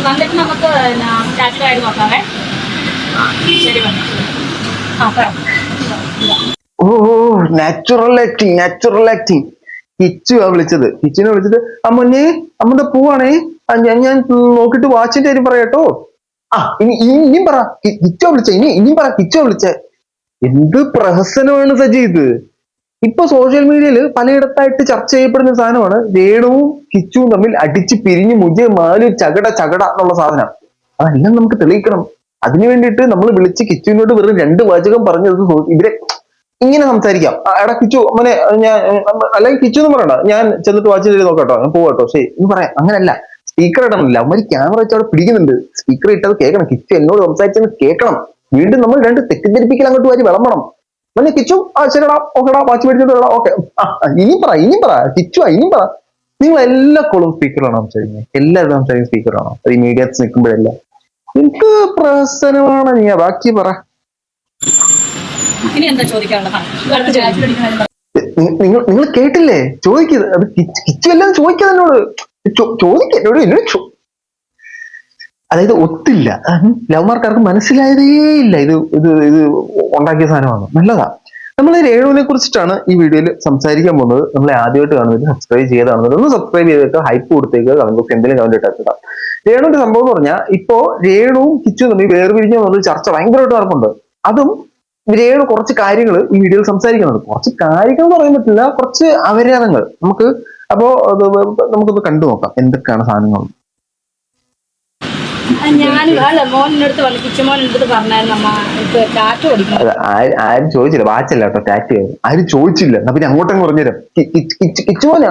വന്നിട്ട് നമുക്ക് സ്റ്റാറ്റഡ് നോക്കാവേ. ശരി ഓ നാച്ചുറൽ ആക്ടിങ്. കിച്ചുവാ വിളിച്ചത്. കിച്ചുവിനെ വിളിച്ചിട്ട് അമ്മനെ അമ്മന്റെ പോവാണേ, ഞാൻ നോക്കിട്ട് വാച്ചിന്റെ കാര്യം പറയാട്ടോ. ഇനിയും പറ. കിച്ചോ വിളിച്ച ഇനിയും പറ. കിച്ചോ വിളിച്ച. എന്ത് പ്രഹസനമാണ് സജി ഇത്. ഇപ്പൊ സോഷ്യൽ മീഡിയയിൽ പലയിടത്തായിട്ട് ചർച്ച ചെയ്യപ്പെടുന്ന സാധനമാണ് രേണുവും കിച്ചുവും തമ്മിൽ അടിച്ച് പിരിഞ്ഞ് മുജെ മാലു ചകട എന്നുള്ള സാധനം. അതെല്ലാം നമുക്ക് തെളിയിക്കണം. അതിനു വേണ്ടിയിട്ട് നമ്മൾ വിളിച്ച് കിച്ചുവിനോട് വെറും 2 വാചകം പറഞ്ഞത് ഇവരെ ഇങ്ങനെ സംസാരിക്കാം. എടാ കിച്ചു മോനെ, ഞാൻ അല്ലെങ്കിൽ കിച്ചു എന്ന് പറയണ്ട, ഞാൻ ചെന്നിട്ട് വാച്ച് ചെയ്ത് നോക്കട്ടോ, ഞാൻ പോകട്ടോ, ശരി എന്ന് പറയാം. അങ്ങനല്ല, സ്പീക്കർ ഇടണമില്ല. അവന്മാര് ക്യാമറ വെച്ച് അവിടെ പിടിക്കുന്നുണ്ട്. സ്പീക്കർ ഇട്ടത് കേൾക്കണം. കിച്ചു എന്നോട് സംസാരിച്ചത് കേൾക്കണം. വീണ്ടും നമ്മൾ 2 തെറ്റിദ്ധരിപ്പിക്കൽ അങ്ങോട്ട് വാരി വിളമ്പണം. മോനെ കിച്ചു, ശരിടാ, ഓക്കെടാ, വാച്ച് മേടിച്ചിട്ടാ, ഓക്കെ. ഇനിയും പറ കിച്ചു, ഇനിയും പറ. നിങ്ങൾ എല്ലാ കോളും സ്പീക്കറാണോ സംസാരിക്കുന്നത്? എല്ലാവരും സംസാരിക്കുന്ന സ്പീക്കറാണോ? അത് ഈ മീഡിയത്തിൽ നിൽക്കുമ്പോഴല്ല. എന്ത് പ്രശ്നമാണ് നീ? ബാക്കി പറ. നിങ്ങൾ കേട്ടില്ലേ? ചോദിക്കുന്നത് അത് കിച്ചു എല്ലാം ചോദിക്കാതെ എന്നോട് എന്നോട് അതായത് ഒത്തില്ല. ലവ്മാർക്കാർക്ക് മനസ്സിലായതേ ഇല്ല ഇത് ഇത് ഇത് ഉണ്ടാക്കിയ സാധനമാണ്. നല്ലതാ. നമ്മൾ രേണുവിനെ കുറിച്ചിട്ടാണ് ഈ വീഡിയോയിൽ സംസാരിക്കാൻ പോകുന്നത്. നമ്മളെ ആദ്യമായിട്ട് കാണുന്നത് സബ്സ്ക്രൈബ് ചെയ്താണ്. ഒന്ന് സബ്സ്ക്രൈബ് ചെയ്തിട്ട് ഹൈപ്പ് കൊടുത്തേക്ക്, കമന്റ് ബോക്സ് എന്തെങ്കിലും കമന്റ് ഇട്ടാ. രേണുവിന്റെ സംഭവം എന്ന് പറഞ്ഞാൽ ഇപ്പോ രേണുവും കിച്ചുവും തമ്മിൽ വേർപിരിഞ്ഞ ചർച്ച ഭയങ്കരമായിട്ട് നടക്കുന്നുണ്ട്. അതും രേണു കുറച്ച് കാര്യങ്ങൾ ഈ വീഡിയോയിൽ സംസാരിക്കുന്നുണ്ട്. കുറച്ച് കാര്യങ്ങൾ എന്ന് പറയാൻ പറ്റില്ല, കുറച്ച് അപരാധങ്ങൾ. നമുക്കൊന്ന് കണ്ടു നോക്കാം എന്തൊക്കെയാണ് സാധനങ്ങൾ. ആരും ചോദിച്ചില്ല. വാച്ചല്ല കേട്ടോ, ടാറ്റു ആരും ചോദിച്ചില്ല. എന്നാ പിന്നെ അങ്ങോട്ടങ്ങ് പറഞ്ഞുതരാം. കിച്ചുമോൻ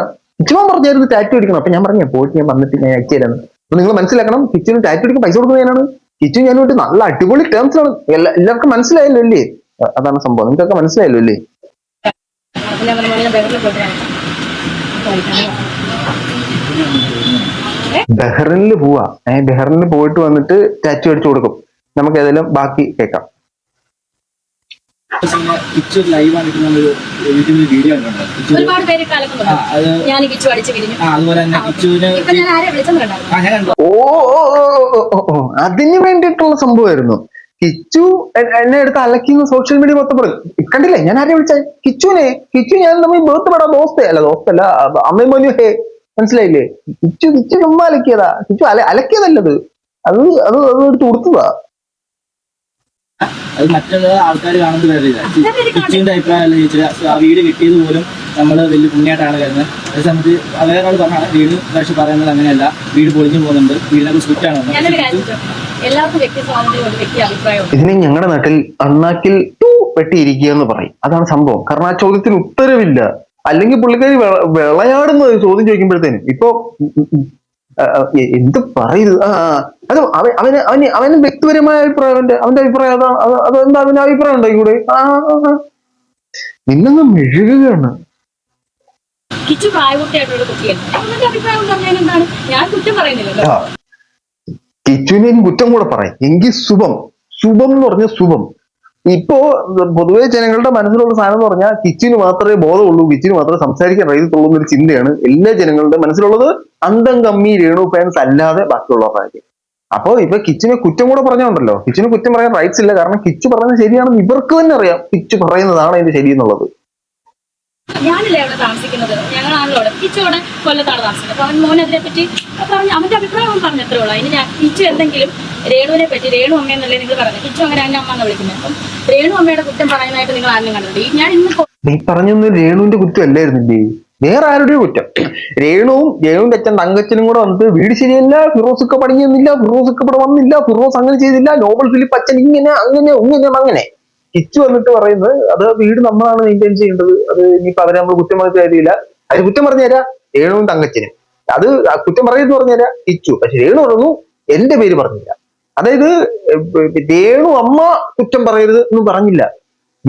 പറഞ്ഞായിരുന്നു ടാറ്റു അടിക്കണം. അപ്പൊ ഞാൻ പറഞ്ഞു പോയിട്ട് ഞാൻ വന്നിട്ട് ഞാൻ അയച്ചു തരാം. അപ്പൊ നിങ്ങൾ മനസ്സിലാക്കണം, കിച്ചുവിന് ടാറ്റു അടിക്കാൻ പൈസ കൊടുക്കുന്നത് ഞാനാണ്. കിച്ചു ഞാനോട്ട് നല്ല അടിപൊളി ടേംസിലാണ്. എല്ലാവർക്കും മനസ്സിലായല്ലോ അല്ലേ? അതാണ് സംഭവം. നിങ്ങൾക്കൊക്കെ മനസ്സിലായല്ലോ അല്ലേ? ബഹ്റിനിൽ പോവാ. ബഹ്റിനിൽ പോയിട്ട് വന്നിട്ട് ടാറ്റു അടിച്ചു കൊടുക്കും. നമുക്ക് ഏതായാലും ബാക്കി കേൾക്കാം. അതിന് വേണ്ടിയിട്ടുള്ള സംഭവമായിരുന്നു. കിച്ചു എന്നെ എടുത്ത് അലക്കിന്ന് സോഷ്യൽ മീഡിയ മൊത്തം പറയും. കണ്ടില്ലേ ഞാൻ ആരെ വിളിച്ച? കിച്ചു ഞാൻ നമ്മൾ ബോധപ്പെടാ. ദോസ്തല്ല അമ്മയും മോനു. ഹേ, മനസ്സിലായില്ലേ? കിച്ചു ചുമ്മാ അലക്കിയതാ. കിച്ചു അലക്കിയതല്ലത്. അത് എടുത്ത് കൊടുത്തതാ. അത് മറ്റുള്ള ആൾക്കാർ കാണുന്നത് കാര്യമില്ല. കിച്ചുവിന്റെ അഭിപ്രായം ആ വീട് കിട്ടിയത് പോലും നമ്മള് വലിയ പുണ്യായിട്ടാണ് കരുതുന്നത്. അതേ സമയത്ത് വേറെ ആൾ പറഞ്ഞാൽ വീട് പക്ഷെ പറയുന്നത് അങ്ങനെയല്ല, വീട് പൊളിഞ്ഞു പോകുന്നുണ്ട്, വീടിനൊക്കെ സ്വിറ്റാണ്. ഇതിനെ ഞങ്ങളുടെ നാട്ടിൽ അണ്ണാക്കിൽ വെട്ടിയിരിക്കുക എന്ന് പറയും. അതാണ് സംഭവം. കാരണം ആ ചോദ്യത്തിന് ഉത്തരവില്ല. അല്ലെങ്കിൽ പുള്ളിക്കാരി വിളയാടുന്നത് ചോദ്യം ചോദിക്കുമ്പോഴത്തേനും. ഇപ്പൊ എന്ത് പറയുന്നത്? അത് അവന് വ്യക്തിപരമായ അഭിപ്രായം. അവന്റെ അഭിപ്രായം അതെന്താ? അവന്റെ അഭിപ്രായം ഉണ്ടോ കൂടെ? നിന്നങ്ങ് മെഴുകുകയാണ്. കിച്ചുവിനെ കുറ്റം കൂടെ പറയും എങ്കിൽ ശുഭം എന്ന് പറഞ്ഞ ശുഭം. ഇപ്പോ പൊതുവെ ജനങ്ങളുടെ മനസ്സിലുള്ള സാധനം എന്ന് പറഞ്ഞാൽ കിച്ചിന് മാത്രമേ ബോധമുള്ളൂ, കിച്ചിന് മാത്രമേ സംസാരിക്കാൻ റൈതുള്ളൂ എന്നൊരു ചിന്തയാണ് എല്ലാ ജനങ്ങളുടെ മനസ്സിലുള്ളത്. അന്തം കമ്മി രേണു ഫാൻസ് അല്ലാതെ ബാക്കിയുള്ളവരായിരിക്കും. അപ്പൊ ഇപ്പൊ കിച്ചിനെ കുറ്റം കൂടെ പറഞ്ഞുണ്ടല്ലോ, കിച്ചിന് കുറ്റം പറയാൻ റൈറ്റ്സ് ഇല്ല. കാരണം കിച്ചു പറയുന്നത് ശരിയാണെന്ന് ഇവർക്ക് തന്നെ അറിയാം. കിച്ചു പറയുന്നതാണ് അതിന്റെ ശരി എന്നുള്ളത്. ഞാനില്ലേ അവിടെ താമസിക്കുന്നത്, ഞങ്ങളാണല്ലോ അവിടെ. കിച്ചോടെ കൊല്ലത്താണ് താമസിക്കുന്നത്. അപ്പൊ അവൻ മോനതിനെ പറ്റി പറഞ്ഞു, അവന്റെ അഭിപ്രായം പറഞ്ഞു, അത്രേ ഉള്ളൂ. അതിന് ഞാൻ കിച്ചു എന്തെങ്കിലും രേണുവിനെ പറ്റി, രേണു അമ്മയെന്നല്ലേ നിങ്ങൾ പറഞ്ഞു, കിച്ചു അങ്ങനെ എന്നെ അമ്മ എന്ന് വിളിക്കുന്നത്. അപ്പം രേണു അമ്മയുടെ കുറ്റം പറയുന്നതായിട്ട് നിങ്ങൾ ആരും കണ്ടിട്ടുണ്ട്? ഞാൻ ഇന്ന് നീ പറഞ്ഞൊന്നും രേണുവിന്റെ കുറ്റം അല്ലായിരുന്നില്ലേ, വേറെ ആരുടെയും കുറ്റം. രേണുവിന്റെ അച്ഛൻ തങ്കച്ചനും കൂടെ വന്നിട്ട് വീട് ശരിയല്ല, ഫിറോസൊക്കെ പണിയുന്നില്ല, ഫിറോസൊക്കെ ഇവിടെ വന്നില്ല, ഫിറോസ് അങ്ങനെ ചെയ്തില്ല, നോബൽ ഫിലിപ്പ് അച്ഛൻ ഇങ്ങനെ അങ്ങനെ. കിച്ചു വന്നിട്ട് പറയുന്നത് അത് വീട് നമ്മളാണ് മെയിൻറ്റെയിൻ ചെയ്യേണ്ടത്. അത് ഇനിയിപ്പോ അവരെ നമ്മൾ കുറ്റം പറഞ്ഞ കാര്യമില്ല. അതിന് കുറ്റം പറഞ്ഞു തരാം രേണുവും തങ്കച്ചനും. അത് കുറ്റം പറയുന്നത് പറഞ്ഞു തരാം കിച്ചു. പക്ഷെ രേണു പറഞ്ഞു എന്റെ പേര് പറഞ്ഞില്ല. അതായത് രേണു അമ്മ കുറ്റം പറയരുത് എന്ന് പറഞ്ഞില്ല.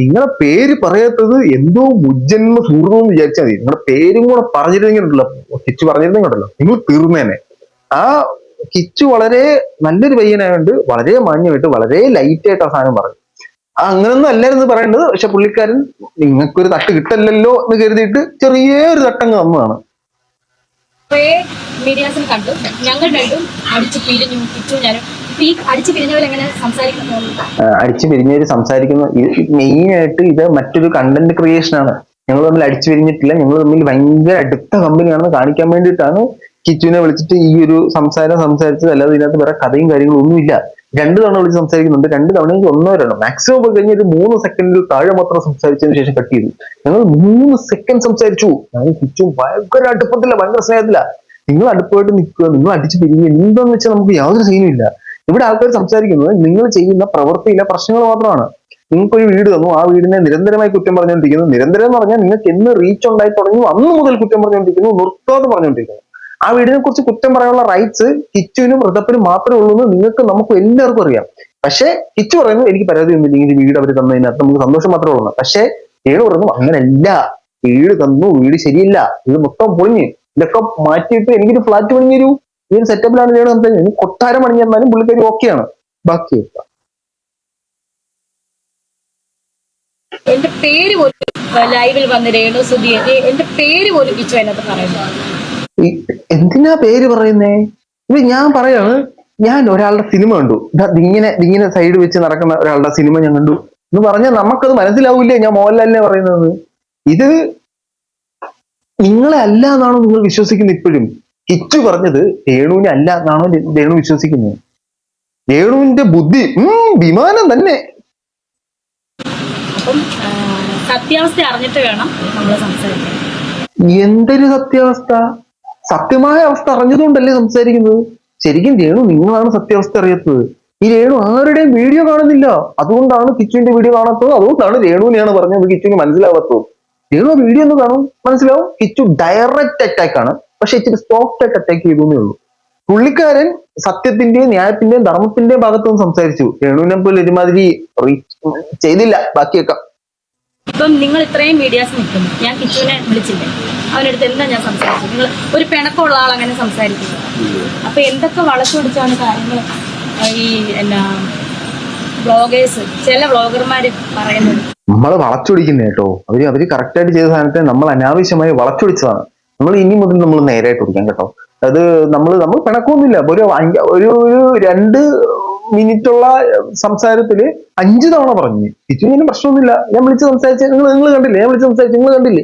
നിങ്ങളെ പേര് പറയാത്തത് എന്തോ മുജ്ജന്മ സുഹൃതം എന്ന് വിചാരിച്ചാൽ മതി. നിങ്ങളുടെ പേരും കൂടെ പറഞ്ഞിരുന്നെങ്കിലുണ്ടല്ലോ, കിച്ചു പറഞ്ഞിരുന്നെങ്കിലുണ്ടല്ലോ, നിങ്ങൾ തീർന്നേനെ. ആ കിച്ചു വളരെ നല്ലൊരു പയ്യനായോണ്ട് വളരെ മാന്യമായിട്ട് വളരെ ലൈറ്റായിട്ട് ആ സാധനം പറഞ്ഞു. അങ്ങനൊന്നും അല്ലായിരുന്നു പറയേണ്ടത്. പക്ഷെ പുള്ളിക്കാരൻ നിങ്ങൾക്കൊരു തട്ട് കിട്ടല്ലല്ലോ എന്ന് കരുതിയിട്ട് ചെറിയൊരു തട്ടങ്ങ് തന്നതാണ്. കുറേ മീഡിയാസിൽ കണ്ടു. ഞങ്ങൾ രണ്ടും അടിച്ചു പിരിഞ്ഞു, കിച്ചു ഞാനും. ഈ അടിച്ചു പിരിഞ്ഞവരെങ്ങനെ സംസാരിക്കുന്നു? അടിച്ചു പിരിഞ്ഞവര് സംസാരിക്കുന്ന മെയിൻ ആയിട്ട് ഇത് മറ്റൊരു കണ്ടന്റ് ക്രിയേഷൻ ആണ്. ഞങ്ങൾ തമ്മിൽ അടിച്ചു പിരിഞ്ഞിട്ടില്ല, ഞങ്ങൾ തമ്മിൽ ഭയങ്കര അടുത്ത കമ്പനിയാണെന്ന് കാണിക്കാൻ വേണ്ടിയിട്ടാണ് കിച്ചുവിനെ വിളിച്ചിട്ട് ഈ ഒരു സംസാരിച്ചത്. അല്ലാതെ ഇതിനകത്ത് വേറെ കഥയും കാര്യങ്ങളും ഒന്നുമില്ല. 2 തവണ വിളിച്ച് സംസാരിക്കുന്നുണ്ട്. 2 തവണ ഒന്നോ രണ്ടോ മാക്സിമം പോയി കഴിഞ്ഞ ഒരു 3 സെക്കൻഡിൽ താഴെ മാത്രം സംസാരിച്ചതിന് ശേഷം കട്ട് ചെയ്തു. ഞങ്ങൾ 3 സെക്കൻഡ് സംസാരിച്ചു. ഞാൻ കിച്ചു ഭയങ്കര അടുപ്പത്തില്ല, ഭയങ്കര സ്നേഹത്തില്ല. നിങ്ങൾ അടുപ്പായിട്ട് നിൽക്കുക, നിങ്ങൾ അടിച്ചു പിരിഞ്ഞ് എന്താന്ന് വെച്ചാൽ നമുക്ക് യാതൊരു സീനും ഇല്ല. ഇവിടെ ആൾക്കാർ സംസാരിക്കുന്നത് നിങ്ങൾ ചെയ്യുന്ന പ്രവൃത്തിയിലെ പ്രശ്നങ്ങൾ മാത്രമാണ്. നിങ്ങൾക്കൊരു വീട് തന്നു, ആ വീടിനെ നിരന്തരമായി കുറ്റം പറഞ്ഞുകൊണ്ടിരിക്കുന്നു. നിരന്തരം എന്ന് പറഞ്ഞാൽ നിങ്ങൾക്ക് എന്ന് റീച്ച് ഉണ്ടായി തുടങ്ങി അന്ന് മുതൽ കുറ്റം പറഞ്ഞുകൊണ്ടിരിക്കുന്നു, നിർത്താതെ പറഞ്ഞുകൊണ്ടിരിക്കുന്നു. ആ വീടിനെ കുറിച്ച് കുറ്റം പറയാനുള്ള റൈറ്റ്സ് കിച്ചുവിനും ഋതപ്പിനും മാത്രമേ ഉള്ളൂ എന്ന് നിങ്ങൾക്ക് നമുക്ക് എല്ലാവർക്കും അറിയാം. പക്ഷെ കിച്ചു പറയുന്നു എനിക്ക് പരാതിയൊന്നുമില്ല, ഈ വീട് അവർ തന്നതിനകത്ത് നമുക്ക് സന്തോഷം മാത്രമേ ഉള്ളൂ. പക്ഷെ ഏഴ് പറയുന്നു അങ്ങനെയല്ല, വീട് തന്നു, വീട് ശരിയില്ല, ഇത് മൊത്തം പൊളിഞ്ഞ്, ഇതൊക്കെ മാറ്റിയിട്ട് എനിക്കൊരു ഫ്ലാറ്റ് പണിഞ്ഞു തരൂ. ഈ ഒരു സെറ്റപ്പിലാണ് ഏഴ് സംസാരിക്കുന്നത്. കൊട്ടാരം പണിഞ്ഞു തന്നാലും പുള്ളിക്കാരി ഓക്കെയാണ്. ബാക്കി എന്റെ പേര് പോലും ലൈവിൽ വന്ന് രേണു സുധി എന്റെ പേര് പോലും കിച്ചു അതിനകത്ത് പറയുന്നു. എന്തിനാ പേര് പറയുന്നേ? ഇത് ഞാൻ പറയാണ്, ഞാൻ ഒരാളുടെ സിനിമ കണ്ടു, ഇങ്ങനെ സൈഡ് വെച്ച് നടക്കുന്ന ഒരാളുടെ സിനിമ ഞാൻ കണ്ടു എന്ന് പറഞ്ഞാൽ നമുക്കത് മനസ്സിലാവൂലേ ഞാൻ മോഹൻലാലിനെ പറയുന്നത്? ഇത് നിങ്ങളെ അല്ല എന്നാണോ നിങ്ങൾ വിശ്വസിക്കുന്നത്? ഇപ്പോഴും കിച്ചു പറഞ്ഞത് രേണുവിനെ അല്ല എന്നാണോ രേണു വിശ്വസിക്കുന്നത്? രേണുവിന്റെ ബുദ്ധി വിമാനം തന്നെ. അപ്പം സത്യാവസ്ഥ അറിഞ്ഞിട്ട് വേണം നമ്മൾ സംസാരിക്കാൻ. എന്തൊരു സത്യാവസ്ഥ? സത്യമായ അവസ്ഥ അറിഞ്ഞതുകൊണ്ടല്ലേ സംസാരിക്കുന്നത്. ശരിക്കും രേണു നിങ്ങളാണ് സത്യാവസ്ഥ അറിയാത്തത്. ഈ രേണു ആരുടെയും വീഡിയോ കാണുന്നില്ല, അതുകൊണ്ടാണ് കിച്ചുവിന്റെ വീഡിയോ കാണാത്തത്. അതുകൊണ്ടാണ് രേണുവിനെയാണ് പറഞ്ഞത് കിച്ചുവിന് മനസ്സിലാവാത്തത്. രേണു വീഡിയോ ഒന്ന് കാണും, മനസ്സിലാവും. കിച്ചു ഡയറക്റ്റ് അറ്റാക്ക് ആണ്, പക്ഷെ ഇച്ചിരി സോഫ്റ്റ് ആയിട്ട് അറ്റാക്ക് ചെയ്തേ ഉള്ളൂ. പുള്ളിക്കാരൻ സത്യത്തിന്റെയും ന്യായത്തിന്റെയും ധർമ്മത്തിന്റെയും ഭാഗത്തുനിന്ന് സംസാരിച്ചു. രേണുവിനെ പോലെ ഒരുമാതിരി ചെയ്തില്ല. ബാക്കിയൊക്കെ ഇപ്പം നിങ്ങൾ ഇത്രയും മീഡിയാസ് നിൽക്കുന്നു, ഞാൻ കിച്ചുവിനെ വിളിച്ചില്ലേ, അവനടുത്ത് എന്താ ഞാൻ സംസാരിച്ചത്? നിങ്ങൾ ഒരു പിണക്കമുള്ള ആൾ അങ്ങനെ സംസാരിക്കുന്നു. അപ്പൊ എന്തൊക്കെ വളച്ചൊടിച്ചാണ് കാര്യങ്ങൾ ഈ എന്നാ വ്ളോഗേഴ്സ്, ചില വ്ളോഗർമാര് പറയുന്നത്. നമ്മള് വളച്ചൊടിക്കുന്ന കേട്ടോ. അവര് കറക്റ്റായിട്ട് ചെയ്ത സാധനത്തെ നമ്മൾ അനാവശ്യമായി വളച്ചൊടിച്ചതാണ്. നമ്മൾ ഇനി മുതൽ നമ്മൾ നേരായിട്ട് ഓടിക്കാം കേട്ടോ. അത് നമ്മൾ പിണക്കൊന്നുമില്ല. ഒരു 2 മിനിറ്റുള്ള സംസാരത്തില് 5 തവണ പറഞ്ഞു. കിച്ചുവിന് പ്രശ്നമൊന്നുമില്ല. ഞാൻ വിളിച്ച് സംസാരിച്ച് നിങ്ങൾ കണ്ടില്ലേ, ഞാൻ വിളിച്ച് സംസാരിച്ച് നിങ്ങൾ കണ്ടില്ലേ,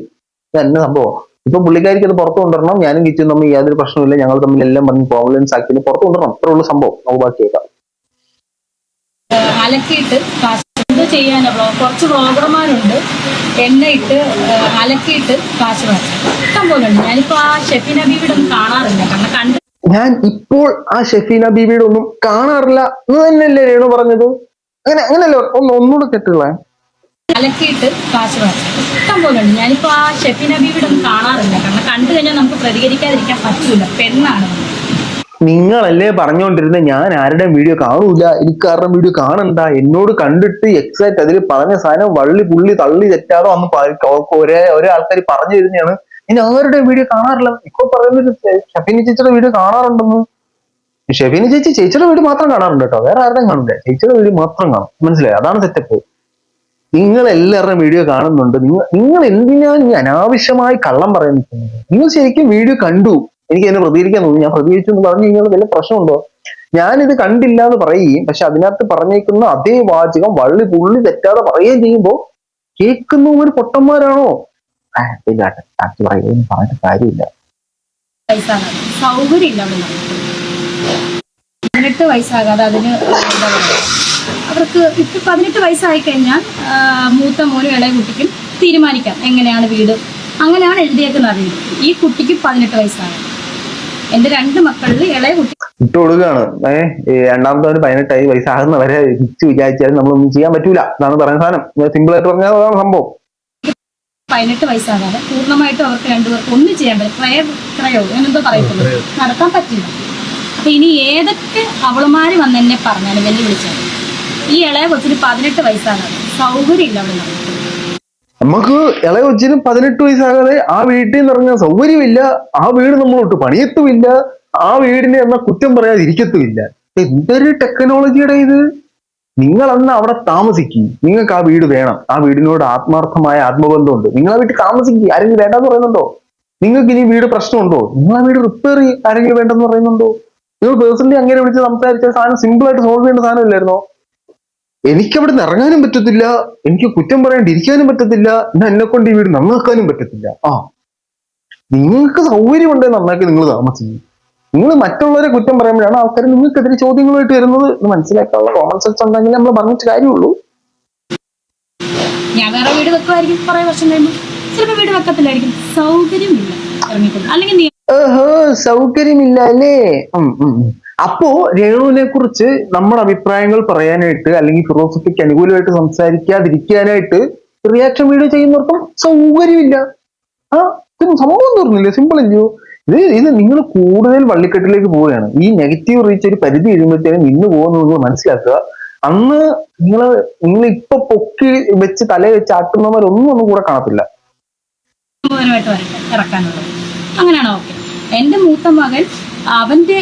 തന്നെ സംഭവം. ഇപ്പൊ പുള്ളിക്കാരിക്ക് അത് പുറത്തു കൊണ്ടുവരണം. ഞാനും കിച്ചും തമ്മിൽ യാതൊരു പ്രശ്നമില്ല, ഞങ്ങൾ തമ്മിൽ എല്ലാം പറഞ്ഞ് പ്രോബ്ലംസ് ആക്കി പുറത്തു കൊണ്ടുവരണം. അത്രേ ഉള്ളൂ സംഭവം. നമുക്ക് ബാക്കിയേക്കാം. അലക്കിയിട്ട് എന്ത് ചെയ്യാനോ, കുറച്ച് വ്ളോഗർമാരുണ്ട് എണ്ണയിട്ട് അലക്കിയിട്ട് കാശ് വാങ്ങി ഇഷ്ടം പോലെ ഉണ്ട്. ഞാനിപ്പോ ആ ഷെഫീന ബീവിയുടെ ഒന്നും കാണാറില്ല, കാരണം കണ്ട് ഞാൻ ഇപ്പോൾ ആ ഷെഫീന ബീവിയുടെ ഒന്നും കാണാറില്ല എന്ന് തന്നെയല്ലേ രേണു പറഞ്ഞത്? അങ്ങനെയല്ലോ. ഒന്നുകൂടെ കെട്ടുകളെ അലക്കിയിട്ട് കാശ് വാങ്ങി ഇഷ്ടം പോലെ ഉണ്ട്. ഞാനിപ്പോ ആ ഷെഫീന ബീവിയുടെ ഒന്നും കാണാറില്ല, കാരണം കണ്ടു കഴിഞ്ഞാൽ നമുക്ക് പ്രതികരിക്കാതിരിക്കാൻ പറ്റൂല, പെണ്ണാണ്. നിങ്ങളല്ലേ പറഞ്ഞുകൊണ്ടിരുന്നത് ഞാൻ ആരുടെയും വീഡിയോ കാണൂല, എനിക്ക് ആരുടെയും വീഡിയോ കാണണ്ട, എന്നോട് കണ്ടിട്ട് എക്സാക്ട് അതിൽ പറഞ്ഞ സാധനം വള്ളി പുള്ളി തള്ളി തെറ്റാതെ വന്ന് ഒരേ ആൾക്കാർ പറഞ്ഞു തരുന്നതാണ്. ഇനി ആരുടെയും വീഡിയോ കാണാറില്ല. ഇപ്പൊ പറയുന്നത് ഷെഫീന ചേച്ചിയുടെ വീഡിയോ കാണാറുണ്ടെന്ന്. ഷെഫീന ചേച്ചിയുടെ വീഡിയോ മാത്രം കാണാറുണ്ട് കേട്ടോ, വേറെ ആരുടെയും കാണില്ല. ചേച്ചിയുടെ വീഡിയോ മാത്രം കാണും, മനസ്സിലായി? അതാണ് സെറ്റപ്പ്. നിങ്ങൾ എല്ലാവരുടെയും വീഡിയോ കാണുന്നുണ്ട്. നിങ്ങൾ എന്തിനാണ് ഈ അനാവശ്യമായി കള്ളം പറയാൻ നിൽക്കുന്നത്? നിങ്ങൾ ശരിക്കും വീഡിയോ കണ്ടു, എനിക്ക് അതിനെ പ്രതികരിക്കാൻ തോന്നി, ഞാൻ പ്രതികരിച്ചു എന്ന് പറഞ്ഞു കഴിഞ്ഞാൽ വല്ല പ്രശ്നമുണ്ടോ? ഞാനിത് കണ്ടില്ല എന്ന് പറയുകയും പക്ഷെ അതിനകത്ത് പറഞ്ഞേക്കുന്ന അതേ വാചകം വള്ളി പുള്ളി തെറ്റാതെ പറയുകയും ചെയ്യുമ്പോൾ കേൾക്കുന്നവർ പൊട്ടന്മാരാണോ? പറഞ്ഞിട്ട് കാര്യമില്ല. സൗകര്യമില്ല. 18 വയസ്സാകാതെ അതിന് എന്താ പറയുക, അവർക്ക് ഇപ്പൊ 18 വയസ്സായി കഴിഞ്ഞാൽ മൂത്ത മോനും ഇളയ കുട്ടിക്കും തീരുമാനിക്കാം എങ്ങനെയാണ് വീട്. അങ്ങനെയാണ് എഴുതിയേക്കുന്നത് അറിയുന്നത്. ഈ കുട്ടിക്ക് 18 വയസ്സാകും. എന്റെ 2 മക്കളിൽ ഇളയ കുട്ടി ഇട്ട് കൊടുക്കുകയാണ്. രണ്ടാമത്തെ 18 വയസ്സാകുന്നവരെ തിരിച്ചു വിചാരിച്ചാലും നമ്മളൊന്നും ചെയ്യാൻ പറ്റൂല. അതാണ് പറയുന്ന സാധനം. സിമ്പിൾ ആയിട്ട് പറഞ്ഞാൽ അതാണ് സംഭവം. 18 വയസ്സാകാതെ പൂർണ്ണമായിട്ടും അവർക്ക് 2 പേർക്ക് ഒന്നും ചെയ്യാൻ പറ്റും. ക്രയോ എന്നെന്തോ പറയത്തുള്ളൂ, നടത്താൻ പറ്റില്ല. അപ്പൊ ഇനി ഏതൊക്കെ അവളുമാര് വന്ന് എന്നെ പറഞ്ഞാലും വെല്ലുവിളിച്ചാൽ ഈ ഇളയ കൊച്ചിന് 18 വയസ്സാകാതെ സൗകര്യമില്ല. അവിടെ നമുക്ക് ഇളയ കൊച്ചിന് 18 വയസ്സാകാതെ ആ വീട്ടിൽ നിന്ന് ഇറങ്ങാൻ സൗകര്യമില്ല. ആ വീട് നമ്മളോട്ട് പണിയത്തുമില്ല. ആ വീടിനെ എന്നാൽ കുറ്റം പറയാതിരിക്കത്തുമില്ല. എന്തൊരു ടെക്നോളജിയുടെ ഇത്! നിങ്ങൾ അന്ന് അവിടെ താമസിക്കും, നിങ്ങൾക്ക് ആ വീട് വേണം, ആ വീടിനോട് ആത്മാർത്ഥമായ ആത്മബന്ധമുണ്ട്, നിങ്ങൾ ആ വീട്ടിൽ താമസിക്കും. ആരെങ്കിലും വേണ്ടാന്ന് പറയുന്നുണ്ടോ? നിങ്ങൾക്ക് ഇനി വീട് പ്രശ്നമുണ്ടോ? നിങ്ങൾ ആ വീട് റിപ്പയർ ആരെങ്കിലും വേണ്ടെന്ന് പറയുന്നുണ്ടോ? നിങ്ങൾ പേഴ്സണലി അങ്ങനെ വിളിച്ച് സംസാരിച്ച സാധനം സിമ്പിൾ ആയിട്ട് സോൾവ് ചെയ്യേണ്ട സാധനമില്ലായിരുന്നോ? എനിക്ക് അവിടെ നിന്ന് ഇറങ്ങാനും പറ്റത്തില്ല, എനിക്ക് കുറ്റം പറയാണ്ടിരിക്കാനും പറ്റത്തില്ല, എന്നാൽ എന്നെ കൊണ്ട് ഈ വീട് നന്നാക്കാനും പറ്റത്തില്ല. നിങ്ങൾക്ക് സൗകര്യമുണ്ടെങ്കിൽ നന്നാക്കി നിങ്ങൾ താമസിക്കും. നിങ്ങൾ മറ്റുള്ളവരെ കുറ്റം പറയുമ്പോഴാണ് ആൾക്കാർ നിങ്ങൾക്കെതിരെ ചോദ്യങ്ങളുമായിട്ട് വരുന്നത്. ഇത് മനസ്സിലാക്കാനുള്ള കോമൺ സെൻസ് ഉണ്ടെങ്കിൽ നമ്മൾ പറഞ്ഞിട്ട് കാര്യമുള്ളൂ. ഞാൻ വേറെ വീട് വെക്കുമായിരിക്കും കുറെ വർഷം കഴിയുമ്പോൾ, ചിലപ്പോൾ വീട് വെക്കത്തില്ലായിരിക്കും, സൗകര്യമില്ല ഇറങ്ങിക്കൊണ്ട്. അല്ലെങ്കിൽ സൗകര്യമില്ല അല്ലേ? അപ്പോ രേണുവിനെ കുറിച്ച് നമ്മുടെ അഭിപ്രായങ്ങൾ പറയാനായിട്ട് അല്ലെങ്കിൽ ഫിലോസഫിക്ക് അനുകൂലമായിട്ട് സംസാരിക്കാതിരിക്കാനായിട്ട് റിയാക്ഷൻ വീഡിയോ ചെയ്യുന്നവർക്കും സൗകര്യമില്ല. സംഭവം തീർന്നില്ലേ? സിമ്പിൾ അല്ലയോ? ഇത് നിങ്ങൾ കൂടുതൽ വള്ളിക്കെട്ടിലേക്ക് പോവുകയാണ്. ഈ നെഗറ്റീവ് റീച്ച് ഒരു പരിധി കഴിയുമ്പോഴത്തേനും നിന്ന് പോകുന്നത് മനസ്സിലാക്കുക. അന്ന് നിങ്ങൾ ഇപ്പൊ പൊക്കി വെച്ച് തലയിൽ വെച്ച് ആട്ടുന്നവരൊന്നും കൂടെ കാണത്തില്ല. ഇറക്കാനുള്ളത് അങ്ങനെയാണോ? ഓക്കെ. എന്റെ മൂത്ത മകൻ അവന്റെ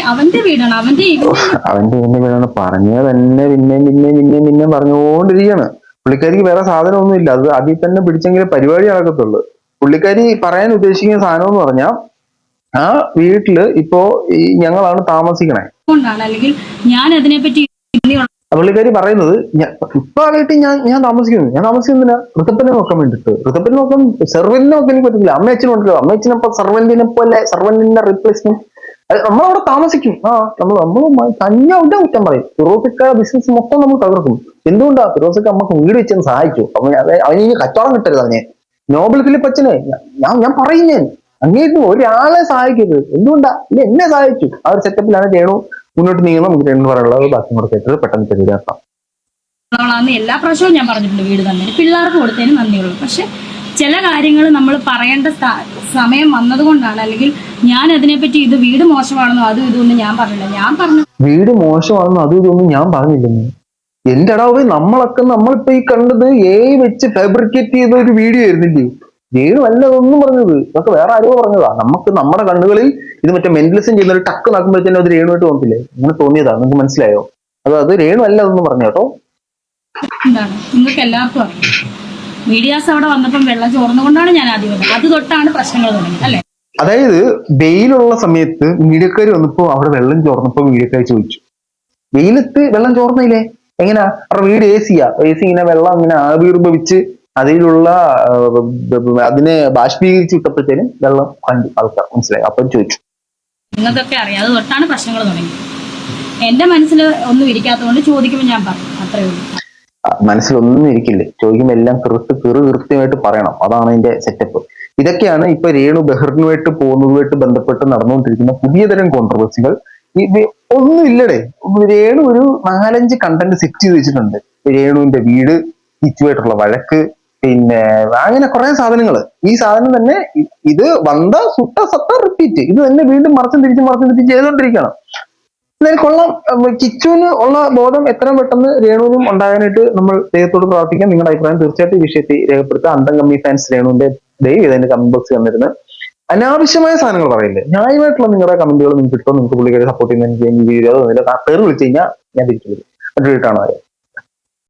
വീടാണ്, അവന്റെ വീടാണ് പറഞ്ഞ തന്നെ പിന്നെ പറഞ്ഞുകൊണ്ടിരിക്കുകയാണ്. പുള്ളിക്കാരിക്ക് വേറെ സാധനമൊന്നും ഇല്ല. അത് അതിൽ തന്നെ പിടിച്ചെങ്കിലേ പരിപാടി നടക്കത്തുള്ളൂ. പുള്ളിക്കാരി പറയാൻ ഉദ്ദേശിക്കുന്ന സാധനം എന്ന് പറഞ്ഞാൽ ആ വീട്ടില് ഇപ്പോ ഞങ്ങളാണ് താമസിക്കണേ. അല്ലെങ്കിൽ ഞാൻ അതിനെപ്പറ്റി പുള്ളിക്കാരി പറയുന്നത് ഇപ്പൊ ആ വീട്ടിൽ ഞാൻ താമസിക്കുന്നില്ല. ഋതപ്പനെ നോക്കാൻ വേണ്ടിട്ട്. ഋതപ്പനെ നോക്കാൻ സെർവന്റിനെ നോക്കാൻ എനിക്ക് പറ്റില്ല. അമ്മയച്ഛനും ഉണ്ടല്ലോ. അമ്മയച്ഛനപ്പൊ സെർവന്റിനെ പോലെ സെർവന്റിന്റെ റീപ്ലേസ്മെന്റ്. നമ്മളവിടെ താമസിക്കും. നമ്മൾ കഞ്ഞാവിന്റെ കുറ്റം പറയും. ഫിറോസിക്ക ബിസിനസ് മൊത്തം നമ്മൾ തകർക്കും. എന്തുകൊണ്ടാ? ഫിറോസിക്ക നമുക്ക് വീട് വെച്ചെന്ന് സഹായിച്ചു. അവന് ഇനി കച്ചവടം കിട്ടരുത്. അവനെ നോബൽ ഫിലിപ്പ് അച്ഛനെ ഞാൻ പറയും. ഞാൻ അങ്ങേറ്റ് ഒരാളെ സഹായിക്കരുത്. എന്തുകൊണ്ടാ? ഇല്ല, എന്നെ സഹായിച്ചു. ആ ഒരു സെറ്റപ്പിലാണ് രേണു മുന്നോട്ട് നീങ്ങുന്നത്. നമുക്ക് രേണു പറയാനുള്ളത് ബാക്കി കൂടെ കേട്ടത് പെട്ടെന്ന് ശരിയാക്കാം. എല്ലാ പ്രാവശ്യവും ഞാൻ പറഞ്ഞിട്ടുണ്ട് വീട് തന്നെ പിള്ളേർക്ക് കൊടുത്തതിന് നന്ദിയുള്ളൂ. പക്ഷെ ചില കാര്യങ്ങൾ നമ്മൾ പറയേണ്ട സമയം വന്നതുകൊണ്ടാണ്. അല്ലെങ്കിൽ ഞാൻ അതിനെപ്പറ്റി ഇത് വീട് മോശമാണെന്നോ അതും ഇതൊന്നും ഞാൻ പറഞ്ഞില്ല. ഞാൻ പറഞ്ഞു വീട് മോശമാണെന്നോ അതും ഇതൊന്നും ഞാൻ പറഞ്ഞില്ലെന്ന്. എന്റെ അടാവ്, നമ്മളിപ്പോ ഈ കണ്ടത് വെച്ച് ഫാബ്രിക്കേറ്റ് ചെയ്ത ഒരു വീഡിയോ ആയിരുന്നില്ലേ? രേണു അല്ല അതൊന്നും പറഞ്ഞത്. അതൊക്കെ വേറെ ആരോ പറഞ്ഞതാ. നമുക്ക് നമ്മുടെ കണ്ണുകളിൽ ഇത് മറ്റേ മെന്റലിസം ചെയ്യുന്ന ഒരു ടക്ക് നടക്കുമ്പോഴത്തേനും അത് രേണുവായിട്ട് തോന്നില്ലേ? അങ്ങനെ തോന്നിയതാ. നിങ്ങൾക്ക് മനസ്സിലായോ? അത് രേണു അല്ല അതൊന്നും പറഞ്ഞു കേട്ടോ. എന്താണ് നിങ്ങൾക്ക് എല്ലാവർക്കും അറിയാം, മീഡിയാസ് അവിടെ വന്നപ്പം വെള്ളം ചോർന്നുകൊണ്ടാണ് ഞാൻ ആദ്യം വന്നത്. അത് തൊട്ടാണ് പ്രശ്നങ്ങൾ തുടങ്ങിയത് അല്ലെ? അതായത് വെയിലുള്ള സമയത്ത് മീഡിയക്കാർ വന്നപ്പോ അവിടെ വെള്ളം ചോർന്നപ്പോ മീഡിയക്കാർ ചോദിച്ചു, വെയിലത്ത് വെള്ളം ചോർന്നില്ലേ? എങ്ങനെയാ? അവരുടെ വീട് AC ഇങ്ങനെ വെള്ളം ഇങ്ങനെ ആവിർഭവിച്ച് അതിലുള്ള അതിനെ ബാഷ്പീകരിച്ച് വിട്ടപ്പോഴത്തേനും വെള്ളം കണ്ടു ആൾക്കാർ. മനസ്സിലായി? അപ്പം ചോദിച്ചു. നിങ്ങൾക്കൊക്കെ അറിയാം അത് തൊട്ടാണ് പ്രശ്നങ്ങൾ തുടങ്ങിയത്. എന്റെ മനസ്സിൽ ഒന്നും ഇരിക്കാത്തതുകൊണ്ട് ചോദിക്കുമ്പോൾ ഞാൻ പറഞ്ഞു, അത്രേ ഉള്ളൂ. മനസ്സിലൊന്നും ഇരിക്കില്ലേ? ചോദിക്കുമ്പോൾ എല്ലാം കൃത്യമായിട്ട് പറയണം. അതാണ് അതിന്റെ സെറ്റപ്പ്. ഇതൊക്കെയാണ് ഇപ്പൊ രേണു ബെഹ്റിനുമായിട്ട് പോകുന്നതുമായിട്ട് ബന്ധപ്പെട്ട് നടന്നുകൊണ്ടിരിക്കുന്ന പുതിയ തരം കോൺട്രവേഴ്സികൾ. ഒന്നും ഇല്ലടേ. രേണു ഒരു 4-5 കണ്ടന്റ് സെറ്റ് ചെയ്ത് വെച്ചിട്ടുണ്ട്. രേണുവിന്റെ വീട്, കിച്ചുവായിട്ടുള്ള വഴക്ക്, പിന്നെ അങ്ങനെ കുറെ സാധനങ്ങൾ. ഈ സാധനം തന്നെ ഇത് വന്ന സുട്ട സത്ത റിപ്പീറ്റ് ഇത് തന്നെ വീണ്ടും മറച്ചും തിരിച്ചും ചെയ്തുകൊണ്ടിരിക്കുകയാണ്. എന്നാലും കൊള്ളാം. കിച്ചുവിന് ഉള്ള ബോധം എത്രയും പെട്ടെന്ന് രേണുവിനും ഉണ്ടാകാനായിട്ട് നമ്മൾ ദൈവത്തോട് പ്രാർത്ഥിക്കാം. നിങ്ങളുടെ അഭിപ്രായം തീർച്ചയായിട്ടും ഈ വിഷയത്തിൽ രേഖപ്പെടുത്തുക. അന്തം കമ്മി ഫാൻസ് രേണുവിന്റെ ഇതിന്റെ കമന്റ് ബോക്സ് വന്നിരുന്ന് അനാവശ്യമായ സാധനങ്ങൾ പറയില്ലേ? ന്യായമായിട്ടുള്ള നിങ്ങളുടെ കമന്റുകൾ നിങ്ങൾക്ക് കിട്ടും. നിങ്ങൾക്ക് പുള്ളിക്കാരെ സപ്പോർട്ട് ചെയ്യുന്ന എനിക്ക് പേര് വിളിച്ചു കഴിഞ്ഞാൽ ഞാൻ തിരിച്ചു വരും. മറ്റൊരു വീട്ടാണ്.